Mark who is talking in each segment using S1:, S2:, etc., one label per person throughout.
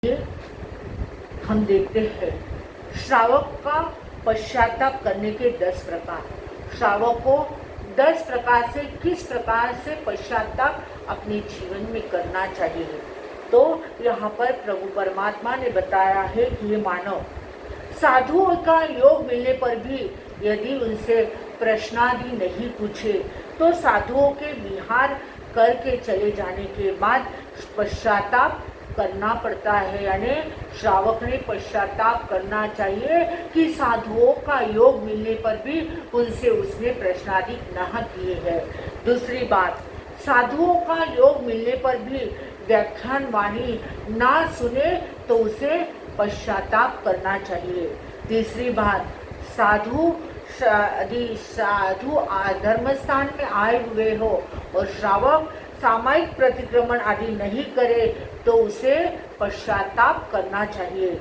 S1: ये हम देखते हैं श्रावक का पश्चाताप करने के 10 प्रकार। श्रावक को 10 प्रकार से किस प्रकार से पश्चाताप अपने जीवन में करना चाहिए। तो यहाँ पर प्रभु परमात्मा ने बताया है कि ये मानव साधुओं का योग मिलने पर भी यदि उनसे प्रश्नादि नहीं पूछे तो साधुओं के विहार करके चले जाने के बाद पश्चाताप करना पड़ता है। यानी श्रावक ने पश्चाताप करना चाहिए कि साधुओं का योग मिलने पर भी उनसे उसने प्रश्नादि न किए हैं। दूसरी बात, साधुओं का योग मिलने पर भी व्याख्यान वाणी ना सुने तो उसे पश्चाताप करना चाहिए। तीसरी बात, साधु धर्म स्थान में आए हुए हो और श्रावक सामायिक प्रतिक्रमण आदि नहीं करे तो उसे पश्चाताप करना चाहिए।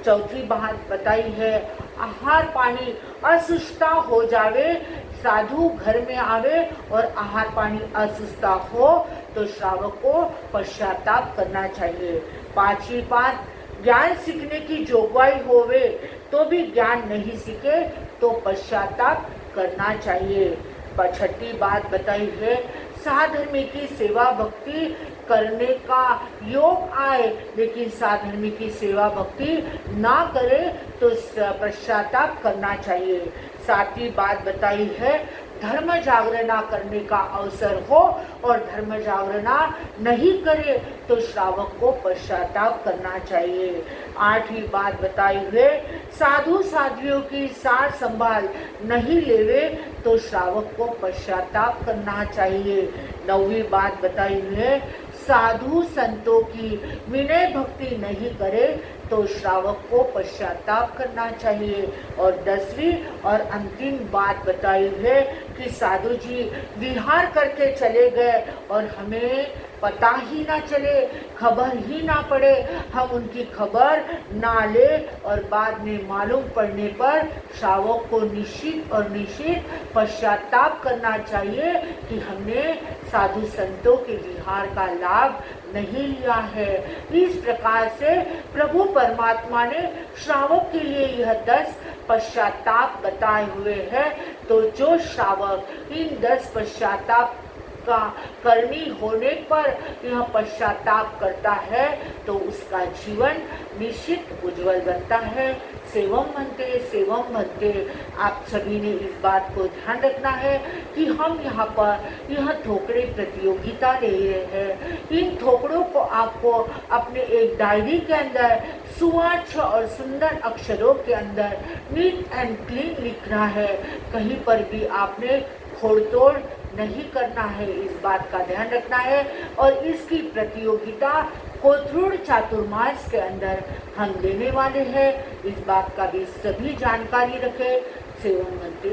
S1: चौथी बात बताई है, आहार पानी असुष्टा हो जावे, साधु घर में आवे और आहार पानी असुष्टा हो तो श्रावक को पश्चाताप करना चाहिए। पांचवी बात, ज्ञान सीखने की जोगवाई होवे तो भी ज्ञान नहीं सीखे तो पश्चाताप करना चाहिए। छठी बात बताई है, साधर्मी की सेवा भक्ति करने का योग आए लेकिन साधर्मी की सेवा भक्ति ना करे तो पश्चाताप करना चाहिए। सातवीं बात बताई है, धर्म जागरणा करने का अवसर हो और धर्म जागरणा नहीं करे तो श्रावक को पश्चाताप करना चाहिए। आठवीं बात बताई है, साधु साध्वियों की सार संभाल नहीं लेवे तो श्रावक को पश्चाताप करना चाहिए। नौवीं बात बताई है, साधु संतों की विनय भक्ति नहीं करे तो श्रावक को पश्चाताप करना चाहिए। और 10वीं और अंतिम बात बताई है कि साधु जी विहार करके चले गए और हमें पता ही ना चले, खबर ही ना पड़े, हम उनकी खबर ना ले और बाद में मालूम पड़ने पर श्रावक को निश्चित और निश्चित पश्चाताप करना चाहिए कि हमने साधु संतों के विहार का लाभ नहीं लिया है। इस प्रकार से प्रभु परमात्मा ने श्रावक के लिए यह 10 पश्चाताप बताए हुए हैं। तो जो श्रावक इन 10 पश्चाताप का करनी होने पर यह पश्चाताप करता है तो उसका जीवन निश्चित उज्जवल बनता है। सेवम बनते। आप सभी ने इस बात को ध्यान रखना है कि हम यहाँ पर यह थोकड़े प्रतियोगिता ले रहे हैं। इन थोकड़ों को आपको अपने एक डायरी के अंदर सुवच्छ और सुंदर अक्षरों के अंदर नीट एंड क्लीन लिखना है। कहीं पर भी आपने फोड़-तोड़ नहीं करना है, इस बात का ध्यान रखना है। और इसकी प्रतियोगिता कोथरूड चातुर्मास के अंदर हम लेने वाले हैं, इस बात का भी सभी जानकारी रखें। सेवम बनते।